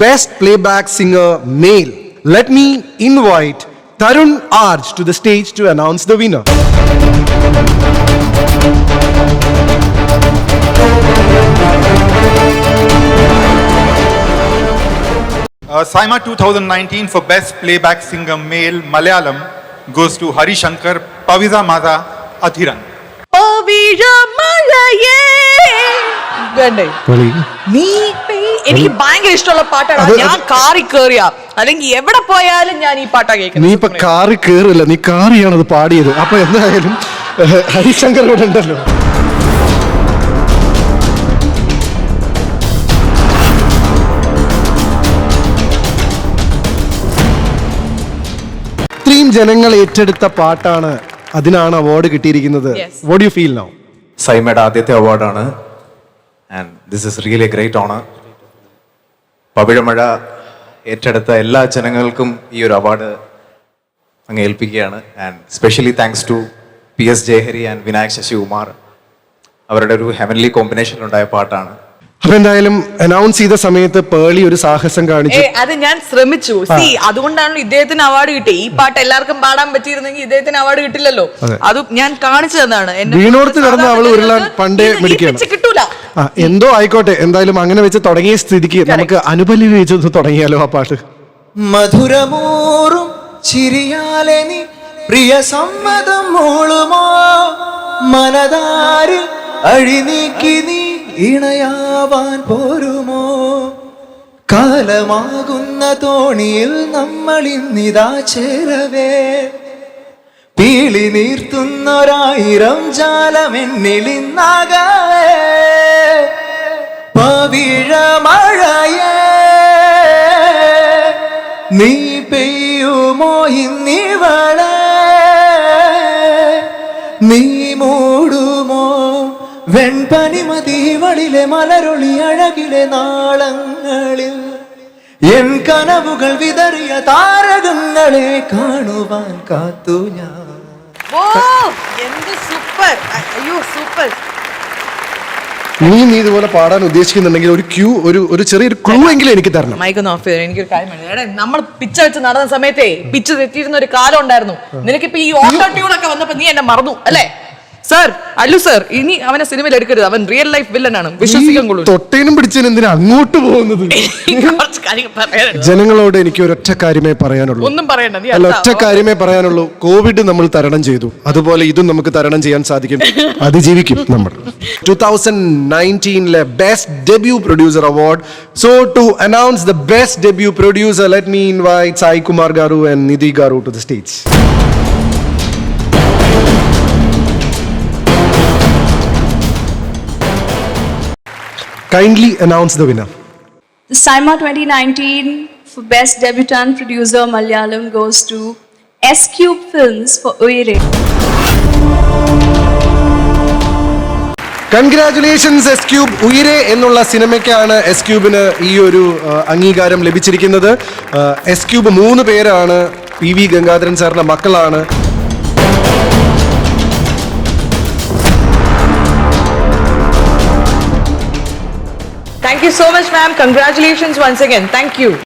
Best Playback Singer Male. Let me invite Tarun Arj to the stage to announce the winner. SIMA 2019 for Best Playback Singer Male Malayalam goes to Hari Shankar, Paviza Maza, Athiran. നീ എനിക്ക് ഭയങ്കര ഇഷ്ടമുള്ള പാട്ടാണ്. ഞാൻ കാറി കേറിയ അല്ലെങ്കിൽ എവിടെ പോയാലും ഞാൻ ഈ പാട്ടാ കേൾക്കുന്നത്. നീ ഇപ്പൊ കാറി കേറില്ല, നീ കാറിയാണ് അത് പാടിയത്. അപ്പൊ എന്തായാലും ഹരിശങ്കർ ഇവിടെ ഉണ്ടല്ലോ. ഇത്രയും ജനങ്ങൾ ഏറ്റെടുത്ത പാട്ടാണ്, അതിനാണ് അവാർഡ് കിട്ടിയിരിക്കുന്നത്. What do you feel now? സൈമയുടെ ആദ്യത്തെ അവാർഡാണ് and this is really a great honour. Pavizhamazha ഏറ്റെടുത്ത എല്ലാ ജനങ്ങൾക്കും ഈ ഒരു അവാർഡ് അങ്ങ് ഏൽപ്പിക്കുകയാണ്. And specially thanks to PS Jayahari and Vinayak Sasikumar. അവരുടെ ഒരു ഹെവൻലി കോമ്പിനേഷനിലുണ്ടായ പാട്ടാണ്. അപ്പൊ എന്തായാലും അനൗൺസ് ചെയ്ത സമയത്ത് പേളി ഒരു സാഹസം കാണിച്ചു. അത് ഞാൻ ശ്രമിച്ചു. അതുകൊണ്ടാണല്ലോ ഇദ്ദേഹത്തിന് അവാർഡ് കിട്ടി. ഈ പാട്ട് എല്ലാവർക്കും പാടാൻ പറ്റിയിരുന്നെങ്കിൽ ഇദ്ദേഹത്തിന് അവാർഡ് കിട്ടില്ലല്ലോ. അത് ഞാൻ കാണിച്ചു തന്നാണ്. വീണോർത്ത് കിടന്ന് അവള് ഉരുളാൻ പണ്ടേ മിടിക്കണം. കിട്ടൂല. എന്തോ ആയിക്കോട്ടെ, എന്തായാലും അങ്ങനെ വെച്ച് തുടങ്ങിയ സ്ഥിതിക്ക് നമുക്ക് അനുപല്ലവി വെച്ചൊന്ന് തുടങ്ങിയാലോ ആ പാട്ട്. മധുരമൂറും ചിരിയാലെ നീ പ്രിയ സമ്മതം മൂളുമോ, മനതാരിൽ അഴിനീക്കി നീ ഇണയാവാൻ പോരുമോ, കാലമാകുന്ന തോണിയിൽ നമ്മൾ ഇന്നിതാ ചേരവേ, പീളി നീർത്തുന്നൊരായിരം ജാലമെന്നിലിന്നാകവേ, പവിഴമഴയേ നീ പെയ്യുമോ ഇന്നിവളെ, നീ മൂടുമോ വെൺപനിമതിവളിലെ മലരൊളി അഴകിലെ നാളങ്ങളിൽ, എൻ കനവുകൾ വിതറിയ താരകങ്ങളെ കാണുവാൻ കാത്തു ഞാൻ. നീ ഇതുപോലെ പാടാൻ ഉദ്ദേശിക്കുന്നുണ്ടെങ്കിൽ ഒരു ക്യൂ, ഒരു ചെറിയൊരു ക്ലൂ എങ്കിലും എനിക്ക് തരണം. മൈക്കൊന്ന് ഓഫ് ചെയ്ത് എനിക്കൊരു കാര്യം, നമ്മൾ പിച്ച് വെച്ച് നടന്ന സമയത്തേ പിച്ച് തെറ്റിയിരുന്ന ഒരു കാലം ഉണ്ടായിരുന്നു. നിനക്കിപ്പോ ഈ ഓട്ടോ ട്യൂണൊക്കെ വന്നപ്പോ നീ എന്നെ മറന്നു അല്ലേ? സർ, അല്ലു സർ, ഇനി അവനെ സിനിമയിൽ എടുക്കരുത്. അവൻ റിയൽ ലൈഫ് വില്ലനാണ്, വിശ്വസിക്കാൻ കൊള്ളൂ. തൊട്ടേനും പിടിച്ചതിന് എന്തിനാ അങ്ങോട്ട് പോകുന്നത്? ജനങ്ങളോട് എനിക്ക് ഒരൊറ്റ കാര്യമേ പറയാനുള്ളൂ. ഒന്നും പറയണ്ട. അല്ല, ഒറ്റ കാര്യമേ പറയാനുള്ളൂ. കോവിഡ് നമ്മൾ തരണം ചെയ്തു, അതുപോലെ ഇതും നമുക്ക് തരണം ചെയ്യാൻ സാധിക്കും, അതിജീവിക്കും നമ്മൾ. 2019 best debut producer award. So to announce the best debut producer, let me invite Sai Kumar garu and Nidhi garu to the stage. Kindly announce the winner. The SIMA 2019 for Best Debutant Producer Malayalam goes to S-Cube Films for Uyire. Congratulations S-Cube. ഉയരെ എന്നുള്ള സിനിമയ്ക്കാണ് S-Cubeന് ഈ ഒരു അംഗീകാരം ലഭിച്ചിരിക്കുന്നത്. S-Cube 3 പേരാണ്. PV Gangadharan സാറിന്റെ മക്കളാണ്. Thank you so much, ma'am. Congratulations once again. Thank you.